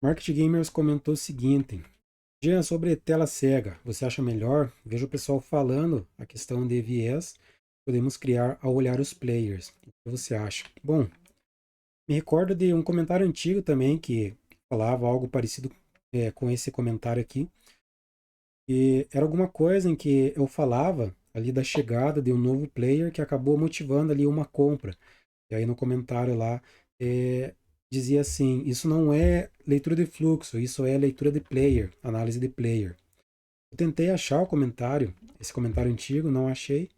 Market Gamers comentou o seguinte: Jean, sobre tela cega, você acha melhor? Vejo o pessoal falando a questão de viés, podemos criar ao olhar os players. O que você acha? Bom, me recordo de um comentário antigo também que falava algo parecido com esse comentário aqui, e era alguma coisa em que eu falava ali da chegada de um novo player que acabou motivando ali uma compra. E aí no comentário lá é, dizia assim: isso não é leitura de fluxo, isso é leitura de player, análise de player. Eu tentei achar o comentário, esse comentário antigo, não achei,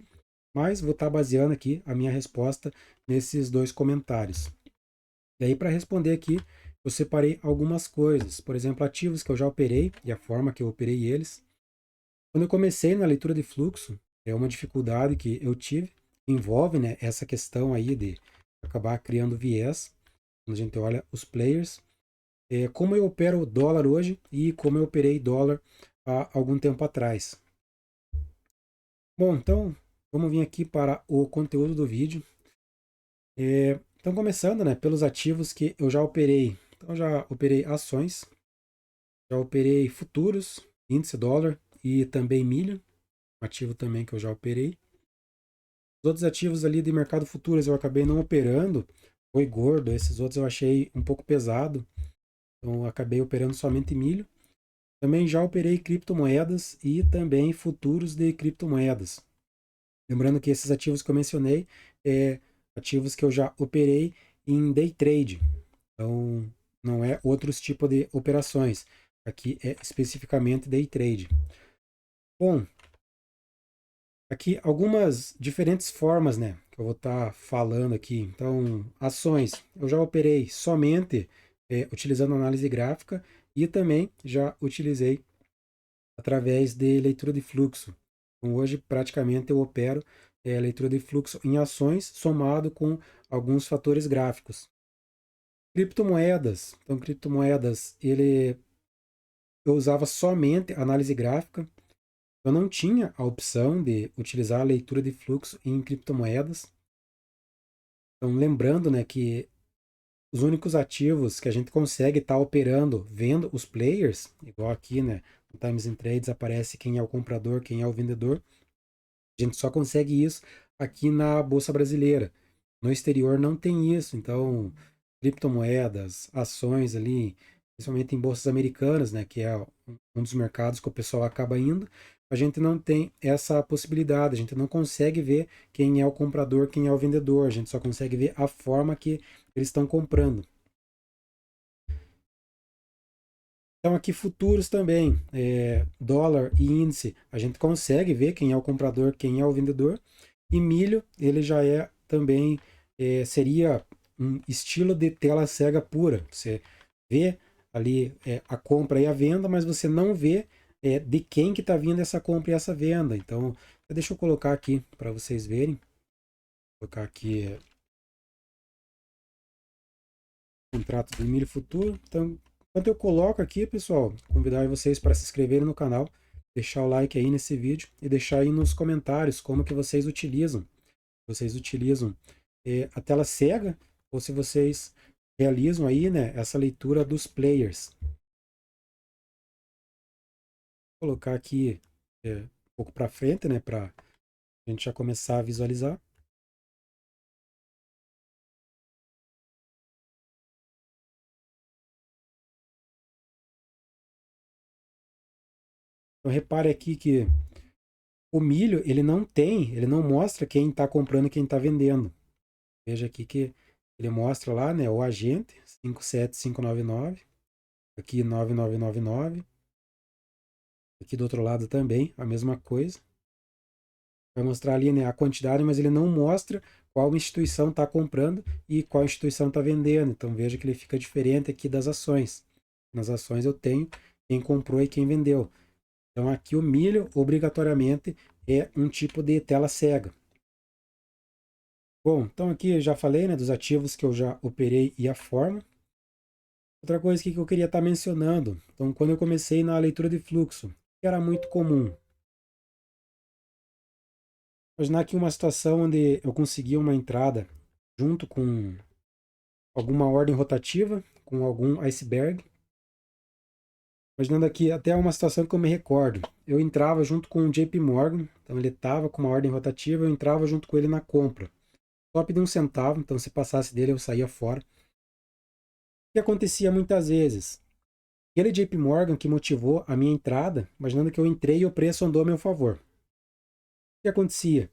mas vou estar baseando aqui a minha resposta nesses dois comentários. E aí, para responder aqui, eu separei algumas coisas, por exemplo, ativos que eu já operei e a forma que eu operei eles. Quando eu comecei na leitura de fluxo, é uma dificuldade que eu tive, envolve, né, essa questão aí de acabar criando viés, quando a gente olha os players, como eu opero o dólar hoje e como eu operei dólar há algum tempo atrás. Bom, então vamos vir aqui para o conteúdo do vídeo. Então, começando, né, pelos ativos que eu já operei. Então, já operei ações, já operei futuros, índice dólar e também milho, ativo também que eu já operei. Os outros ativos ali de mercado futuros eu acabei não operando, foi gordo, esses outros eu achei um pouco pesado, então eu acabei operando somente milho. Também já operei criptomoedas e também futuros de criptomoedas. Lembrando que esses ativos que eu mencionei é ativos que eu já operei em day trade. Então, não é outros tipos de operações. Aqui é especificamente day trade. Bom, aqui algumas diferentes formas, né, que eu vou estar falando aqui. Então, ações, eu já operei somente utilizando análise gráfica e também já utilizei através de leitura de fluxo. Então, hoje, praticamente, eu opero leitura de fluxo em ações somado com alguns fatores gráficos. Criptomoedas. Então, criptomoedas, eu usava somente análise gráfica. Eu não tinha a opção de utilizar a leitura de fluxo em criptomoedas. Então, lembrando, né, que os únicos ativos que a gente consegue estar operando vendo os players, igual aqui, né, no Times and Trades aparece quem é o comprador, quem é o vendedor. A gente só consegue isso aqui na Bolsa Brasileira. No exterior não tem isso. Então, criptomoedas, ações ali, principalmente em bolsas americanas, né, que é um dos mercados que o pessoal acaba indo, a gente não tem essa possibilidade. A gente não consegue ver quem é o comprador, quem é o vendedor. A gente só consegue ver a forma que eles estão comprando. Então, aqui futuros também, dólar e índice, a gente consegue ver quem é o comprador, quem é o vendedor. E milho, ele já é também, seria um estilo de tela cega pura. Você vê ali a compra e a venda, mas você não vê de quem que está vindo essa compra e essa venda. Então, deixa eu colocar aqui para vocês verem. Vou colocar aqui contrato do milho futuro. Então, enquanto eu coloco aqui, pessoal, convidar vocês para se inscreverem no canal, deixar o like aí nesse vídeo e deixar aí nos comentários como que vocês utilizam. Vocês utilizam a tela cega ou se vocês realizam aí, né, essa leitura dos players. Vou colocar aqui um pouco para frente, né, para a gente já começar a visualizar. Então repare aqui que o milho, ele não mostra quem está comprando e quem está vendendo. Veja aqui que ele mostra lá, né, o agente 57599, aqui 9999, aqui do outro lado também a mesma coisa. Vai mostrar ali, né, a quantidade, mas ele não mostra qual instituição está comprando e qual instituição está vendendo. Então veja que ele fica diferente aqui das ações. Nas ações eu tenho quem comprou e quem vendeu. Então aqui o milho obrigatoriamente é um tipo de tela cega. Bom, então aqui eu já falei, né, dos ativos que eu já operei e a forma. Outra coisa que eu queria estar mencionando, então quando eu comecei na leitura de fluxo, que era muito comum, imaginar aqui uma situação onde eu conseguia uma entrada junto com alguma ordem rotativa, com algum iceberg, Imaginando aqui até uma situação que eu me recordo. Eu entrava junto com o JP Morgan, então ele estava com uma ordem rotativa, eu entrava junto com ele na compra. Top de 1 centavo, então se passasse dele eu saía fora. O que acontecia muitas vezes? Aquele JP Morgan que motivou a minha entrada, imaginando que eu entrei e o preço andou a meu favor. O que acontecia?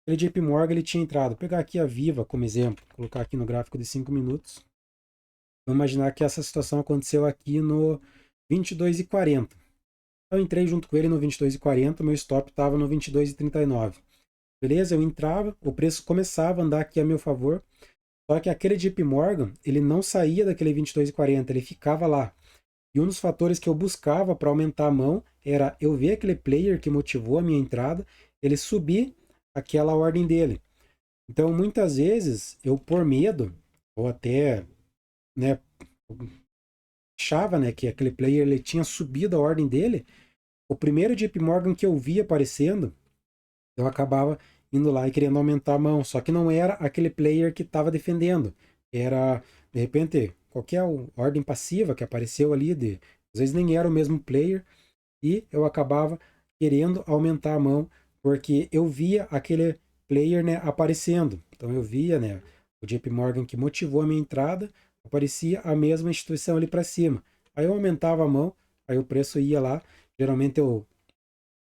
Aquele JP Morgan ele tinha entrado. Vou pegar aqui a Viva como exemplo, colocar aqui no gráfico de 5 minutos. Vamos imaginar que essa situação aconteceu aqui no 22,40. Eu entrei junto com ele no 22,40, meu stop estava no 22,39. Beleza? Eu entrava, o preço começava a andar aqui a meu favor, só que aquele JP Morgan, ele não saía daquele 22,40, ele ficava lá. E um dos fatores que eu buscava para aumentar a mão era eu ver aquele player que motivou a minha entrada, ele subir aquela ordem dele. Então, muitas vezes, eu por medo, ou até, né, achava, né, que aquele player ele tinha subido a ordem dele, o primeiro JP Morgan que eu via aparecendo, eu acabava indo lá e querendo aumentar a mão. Só que não era aquele player que estava defendendo. Era, de repente, qualquer ordem passiva que apareceu ali, às vezes nem era o mesmo player, e eu acabava querendo aumentar a mão, porque eu via aquele player, né, aparecendo. Então eu via, né, o JP Morgan que motivou a minha entrada, aparecia a mesma instituição ali para cima. Aí eu aumentava a mão, aí o preço ia lá. Geralmente eu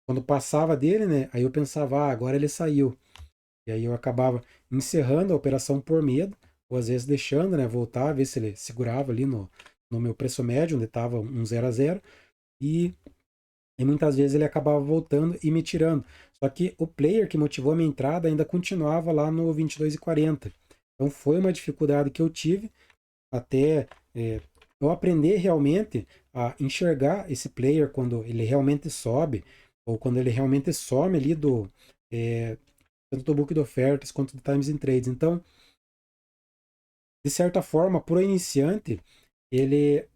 quando passava dele, né, aí eu pensava, ah, agora ele saiu. E aí eu acabava encerrando a operação por medo, ou às vezes deixando, né, voltar, ver se ele segurava ali no meu preço médio, onde estava um 0 a 0, e, e muitas vezes ele acabava voltando e me tirando. Só que o player que motivou a minha entrada ainda continuava lá no 22,40. Então foi uma dificuldade que eu tive até eu aprender realmente a enxergar esse player quando ele realmente sobe ou quando ele realmente some ali tanto do book de ofertas quanto do times in trades. Então, de certa forma, para o iniciante, ele,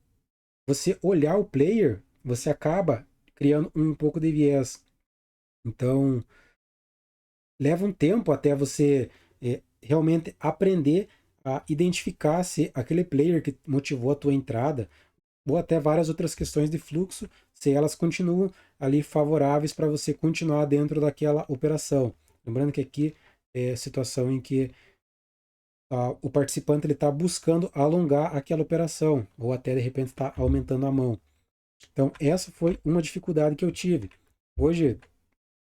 você olhar o player, você acaba criando um pouco de viés. Então, leva um tempo até você realmente aprender a identificar se aquele player que motivou a tua entrada ou até várias outras questões de fluxo, se elas continuam ali favoráveis para você continuar dentro daquela operação. Lembrando que aqui é situação em que o participante está buscando alongar aquela operação, ou até de repente está aumentando a mão. Então, essa foi uma dificuldade que eu tive. Hoje,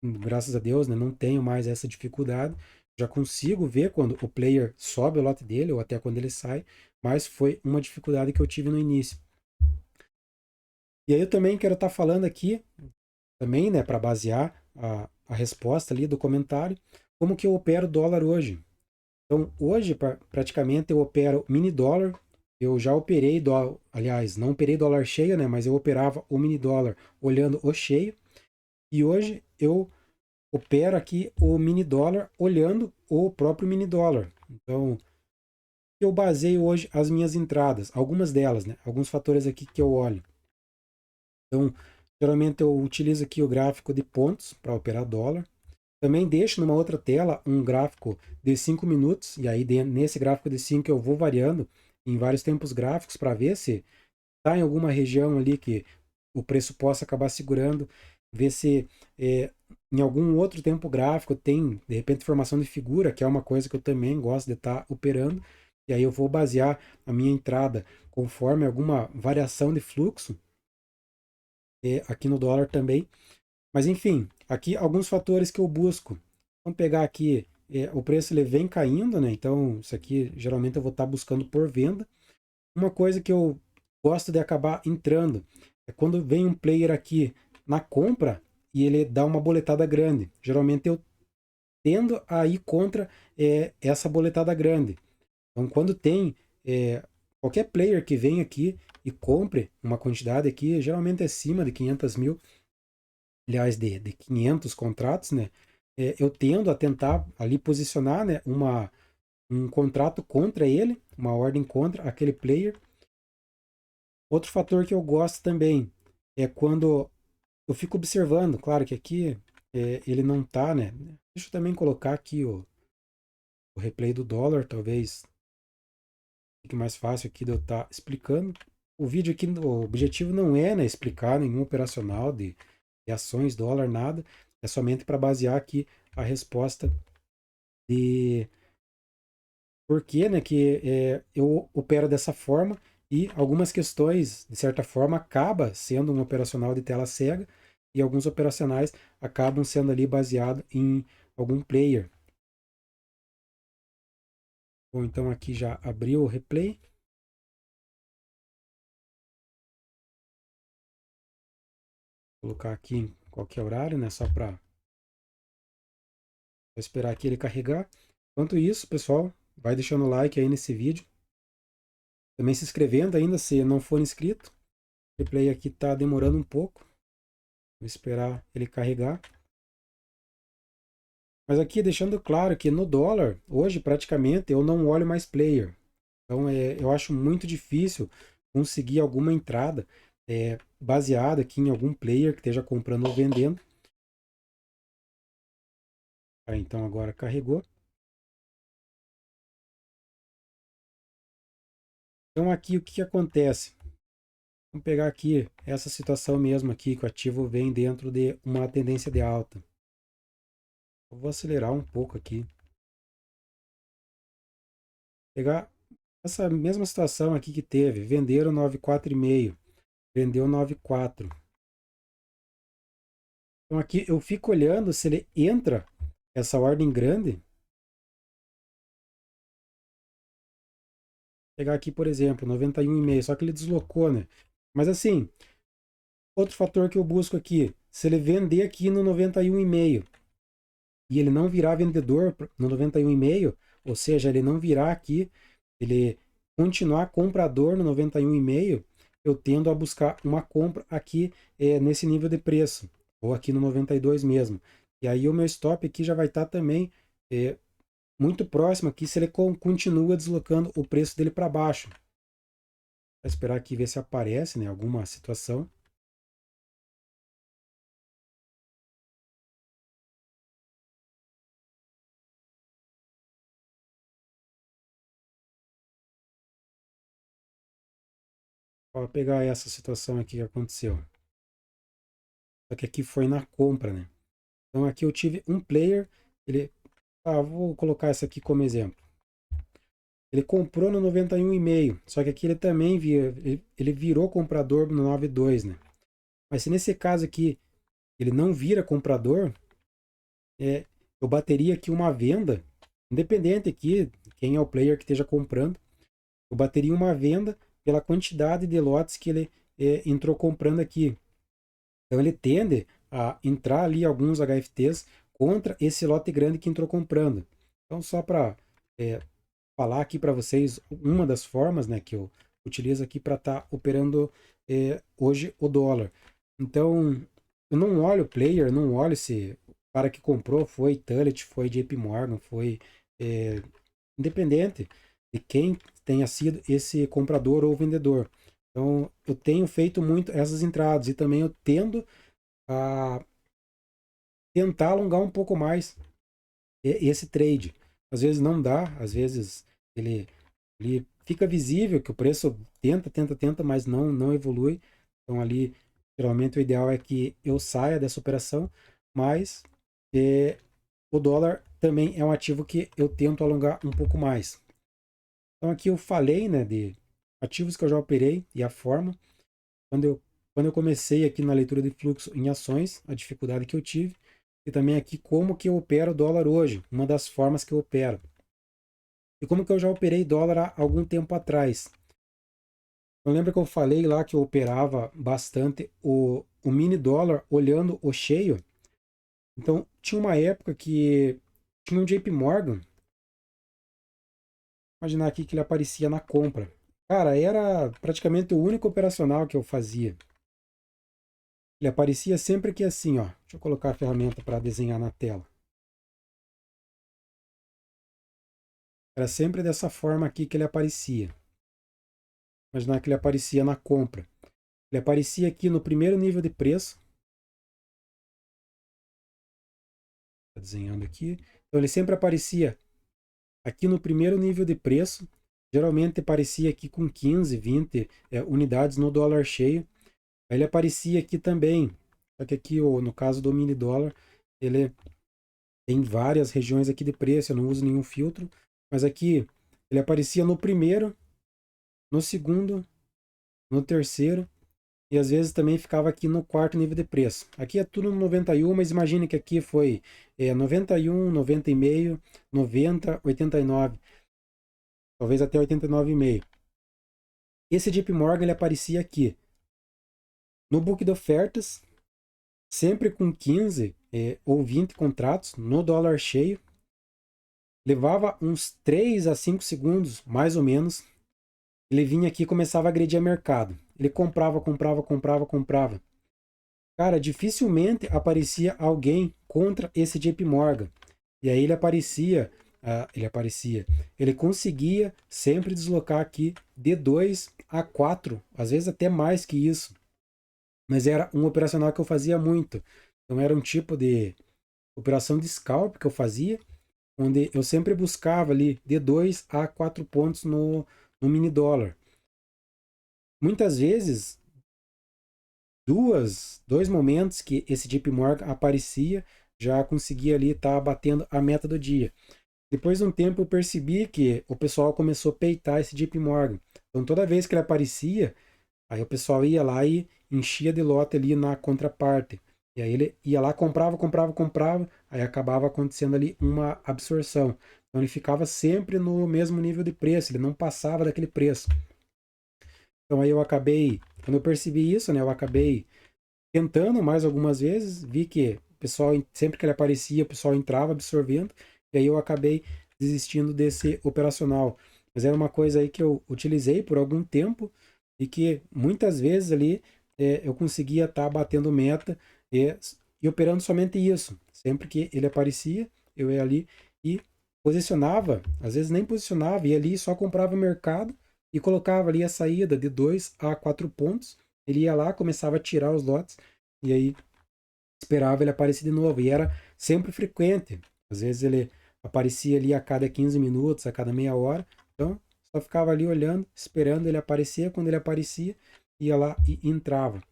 graças a Deus, né, não tenho mais essa dificuldade. Já consigo ver quando o player sobe o lote dele, ou até quando ele sai, mas foi uma dificuldade que eu tive no início. E aí eu também quero estar falando aqui, também, né, para basear a resposta ali do comentário, como que eu opero dólar hoje. Então, hoje, praticamente, eu opero mini dólar. Eu já operei dólar, aliás, não operei dólar cheio, né, mas eu operava o mini dólar olhando o cheio. E hoje eu opero aqui o mini dólar olhando o próprio mini dólar. Então, eu baseio hoje as minhas entradas, algumas delas, né, alguns fatores aqui que eu olho. Então, geralmente eu utilizo aqui o gráfico de pontos para operar dólar. Também deixo numa outra tela um gráfico de 5 minutos, e aí nesse gráfico de 5 eu vou variando em vários tempos gráficos para ver se está em alguma região ali que o preço possa acabar segurando, ver se em algum outro tempo gráfico tem, de repente, formação de figura, que é uma coisa que eu também gosto de estar operando, e aí eu vou basear a minha entrada conforme alguma variação de fluxo aqui no dólar também. Mas enfim, aqui alguns fatores que eu busco. Vamos pegar aqui, o preço ele vem caindo, né? Então, isso aqui geralmente eu vou estar buscando por venda. Uma coisa que eu gosto de acabar entrando é quando vem um player aqui na compra e ele dá uma boletada grande. Geralmente eu tendo a ir contra essa boletada grande. Então, quando tem qualquer player que vem aqui e compre uma quantidade aqui, geralmente é acima de 500 mil, aliás, de 500 contratos, né? Eu tendo a tentar ali posicionar, né, um contrato contra ele, uma ordem contra aquele player. Outro fator que eu gosto também é quando eu fico observando, claro que aqui ele não tá, né? Deixa eu também colocar aqui o replay do dólar, talvez fique mais fácil aqui de eu estar explicando. o vídeo aqui, o objetivo não é, né, explicar nenhum operacional de ações, dólar, nada. É somente para basear aqui a resposta de por que, né, que eu opero dessa forma e algumas questões, de certa forma, acaba sendo um operacional de tela cega e alguns operacionais acabam sendo ali baseado em algum player. Bom, então aqui já abriu o replay. Vou colocar aqui em qualquer horário, né, só para esperar aqui ele carregar. Enquanto isso, pessoal, vai deixando o like aí nesse vídeo. Também se inscrevendo ainda se não for inscrito. O replay aqui está demorando um pouco. Vou esperar ele carregar. Mas aqui deixando claro que no dólar, hoje praticamente eu não olho mais player. Então eu acho muito difícil conseguir alguma entrada baseada aqui em algum player que esteja comprando ou vendendo. Então agora carregou. Então aqui o que acontece? Vamos pegar aqui essa situação mesmo aqui, que o ativo vem dentro de uma tendência de alta. Eu vou acelerar um pouco aqui. Pegar essa mesma situação aqui que teve. Venderam 9,4,5. Vendeu 9,4. Então aqui eu fico olhando se ele entra essa ordem grande. Pegar aqui, por exemplo, 91,5. Só que ele deslocou, né? Mas assim, outro fator que eu busco aqui. Se ele vender aqui no 91,5 e ele não virar vendedor no 91,5, ou seja, ele não virar aqui, ele continuar comprador no 91,5, eu tendo a buscar uma compra aqui nesse nível de preço, ou aqui no 92 mesmo. E aí o meu stop aqui já vai estar também muito próximo aqui se ele continua deslocando o preço dele para baixo. Vou esperar aqui ver se aparece, né, alguma situação. Vou pegar essa situação aqui que aconteceu. Só que aqui foi na compra, né? Então aqui eu tive um player, ele, vou colocar essa aqui como exemplo. Ele comprou no 91,5, só que aqui ele também ele virou comprador no 92, né? Mas se nesse caso aqui ele não vira comprador, eu bateria aqui uma venda, independente aqui quem é o player que esteja comprando, eu bateria uma venda pela quantidade de lotes que ele entrou comprando aqui. Então ele tende a entrar ali alguns HFTs contra esse lote grande que entrou comprando. Então só para falar aqui para vocês uma das formas, né, que eu utilizo aqui para estar operando hoje o dólar. Então eu não olho o player, não olho se o cara que comprou foi Tullet, foi JP Morgan, foi independente de quem tenha sido esse comprador ou vendedor. Então eu tenho feito muito essas entradas e também eu tendo a tentar alongar um pouco mais esse trade. Às vezes não dá, às vezes ele fica visível que o preço tenta, mas não evolui. Então ali, geralmente o ideal é que eu saia dessa operação, mas o dólar também é um ativo que eu tento alongar um pouco mais. Então aqui eu falei, né, de ativos que eu já operei e a forma. Quando eu comecei aqui na leitura de fluxo em ações, a dificuldade que eu tive, e também aqui como que eu opero o dólar hoje, uma das formas que eu opero. E como que eu já operei dólar há algum tempo atrás. Eu lembro que eu falei lá que eu operava bastante o mini dólar olhando o cheio. Então tinha uma época que tinha um JP Morgan, imaginar aqui que ele aparecia na compra. Cara, era praticamente o único operacional que eu fazia. Ele aparecia sempre que assim, ó. Deixa eu colocar a ferramenta para desenhar na tela. Era sempre dessa forma aqui que ele aparecia. Imaginar que ele aparecia na compra. Ele aparecia aqui no primeiro nível de preço. Tá desenhando aqui. Então ele sempre aparecia aqui no primeiro nível de preço. geralmente aparecia aqui com 15, 20 unidades no dólar cheio. Aí ele aparecia aqui também, só que aqui, no caso do mini dólar, ele tem várias regiões aqui de preço, eu não uso nenhum filtro, mas aqui ele aparecia no primeiro, no segundo, no terceiro, e às vezes também ficava aqui no quarto nível de preço. Aqui é tudo no 91, mas imagine que aqui foi 91, 90,5, 90, 89, talvez até 89,5. Esse JP Morgan ele aparecia aqui no book de ofertas, sempre com 15 ou 20 contratos no dólar cheio. Levava uns 3 a 5 segundos, mais ou menos. Ele vinha aqui e começava a agredir o mercado. Ele comprava, comprava, comprava, comprava. Cara, dificilmente aparecia alguém contra esse JP Morgan. E aí ele conseguia sempre deslocar aqui de 2 a 4, às vezes até mais que isso. Mas era um operacional que eu fazia muito. Então era um tipo de operação de scalp que eu fazia, onde eu sempre buscava ali de 2 a 4 pontos no mini dólar. Muitas vezes, dois momentos que esse JP Morgan aparecia, já conseguia ali estar batendo a meta do dia. Depois de um tempo eu percebi que o pessoal começou a peitar esse JP Morgan. Então toda vez que ele aparecia, aí o pessoal ia lá e enchia de lote ali na contraparte. E aí ele ia lá, comprava, comprava, comprava, aí acabava acontecendo ali uma absorção. Então ele ficava sempre no mesmo nível de preço, ele não passava daquele preço. Então aí eu acabei, quando eu percebi isso, né, eu acabei tentando mais algumas vezes, vi que o pessoal, sempre que ele aparecia, o pessoal entrava absorvendo, e aí eu acabei desistindo desse operacional. Mas era uma coisa aí que eu utilizei por algum tempo e que muitas vezes ali eu conseguia estar batendo meta e operando somente isso. Sempre que ele aparecia, eu ia ali e posicionava, às vezes nem posicionava, ia ali e só comprava o mercado e colocava ali a saída de 2 a 4 pontos. Ele ia lá, começava a tirar os lotes e aí esperava ele aparecer de novo. E era sempre frequente. Às vezes ele aparecia ali a cada 15 minutos, a cada meia hora. Então, só ficava ali olhando, esperando ele aparecer. Quando ele aparecia, ia lá e entrava.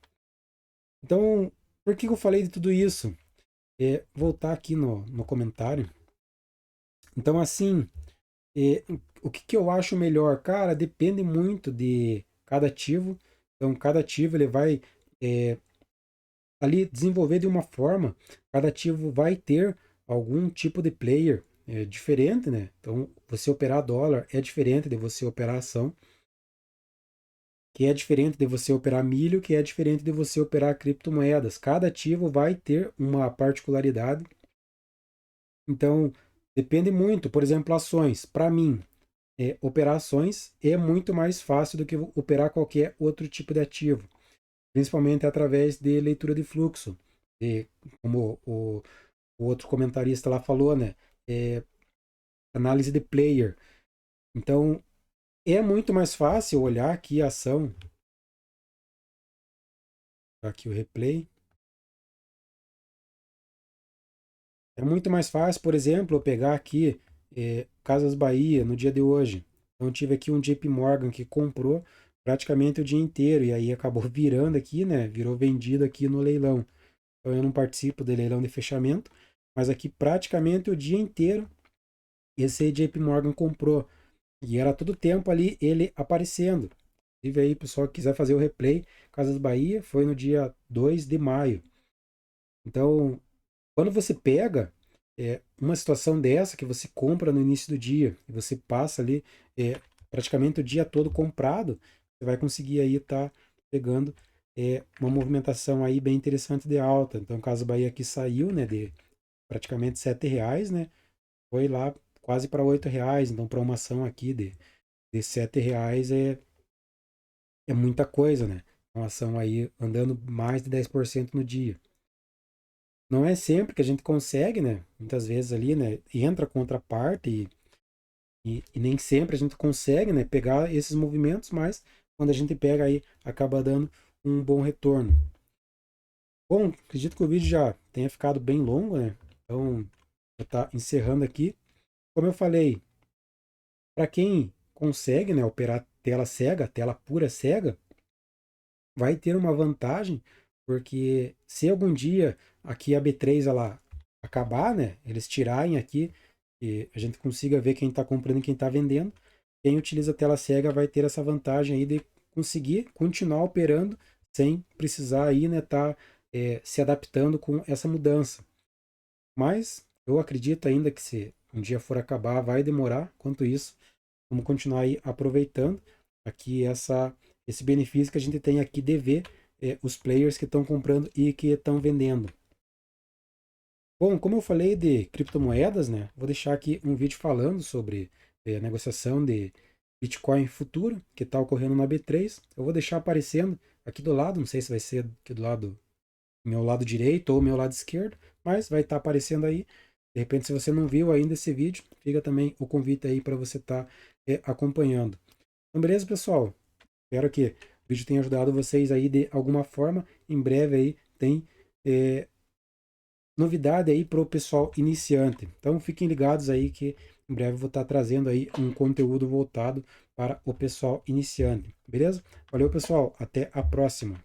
Então, por que eu falei de tudo isso? Voltar aqui no comentário. Então, assim, o que eu acho melhor? Cara, depende muito de cada ativo. Então, cada ativo ele vai ali desenvolver de uma forma, cada ativo vai ter algum tipo de player diferente, né? Então, você operar dólar é diferente de você operar ação, que é diferente de você operar milho, que é diferente de você operar criptomoedas. Cada ativo vai ter uma particularidade. Então, depende muito. Por exemplo, ações. Para mim, operar ações é muito mais fácil do que operar qualquer outro tipo de ativo, principalmente através de leitura de fluxo. E, como o outro comentarista lá falou, né? Análise de player. Então, é muito mais fácil olhar aqui a ação, aqui o replay. É muito mais fácil, por exemplo, eu pegar aqui Casas Bahia no dia de hoje. Então, eu tive aqui um JP Morgan que comprou praticamente o dia inteiro e aí acabou virando aqui, né? Virou vendido aqui no leilão. Então, eu não participo do leilão de fechamento, mas aqui praticamente o dia inteiro esse JP Morgan comprou. E era todo tempo ali ele aparecendo. Inclusive aí, pessoal que quiser fazer o replay, Casas Bahia foi no dia 2 de maio. Então, quando você pega uma situação dessa que você compra no início do dia e você passa ali praticamente o dia todo comprado, você vai conseguir aí estar pegando uma movimentação aí bem interessante de alta. Então, Casas Bahia aqui saiu, né, de praticamente R$ 7, né, foi lá quase para R$ 8. Então, para uma ação aqui de R$ 7 é muita coisa, né? Uma ação aí andando mais de 10% no dia. Não é sempre que a gente consegue, né? Muitas vezes ali, né? Entra a contraparte e nem sempre a gente consegue, né? Pegar esses movimentos, mas quando a gente pega aí, acaba dando um bom retorno. Bom, acredito que o vídeo já tenha ficado bem longo, né? Então, vou estar encerrando aqui. Como eu falei, para quem consegue, né, operar tela cega, tela pura cega, vai ter uma vantagem, porque se algum dia aqui a B3 ela acabar, né, eles tirarem aqui e a gente consiga ver quem está comprando e quem está vendendo, quem utiliza tela cega vai ter essa vantagem aí de conseguir continuar operando sem precisar aí, né, tá se adaptando com essa mudança. Mas eu acredito ainda que se um dia for acabar, vai demorar. Quanto isso, vamos continuar aí aproveitando aqui esse benefício que a gente tem aqui de ver os players que estão comprando e que estão vendendo. Bom, como eu falei de criptomoedas, né? Vou deixar aqui um vídeo falando sobre negociação de Bitcoin futuro que está ocorrendo na B3. Eu vou deixar aparecendo aqui do lado, não sei se vai ser aqui do lado, meu lado direito ou meu lado esquerdo, mas vai estar aparecendo aí. De repente, se você não viu ainda esse vídeo, fica também o convite aí para você estar acompanhando. Então, beleza, pessoal? Espero que o vídeo tenha ajudado vocês aí de alguma forma. Em breve aí tem novidade aí para o pessoal iniciante. Então fiquem ligados aí que em breve eu vou estar trazendo aí um conteúdo voltado para o pessoal iniciante. Beleza? Valeu, pessoal. Até a próxima.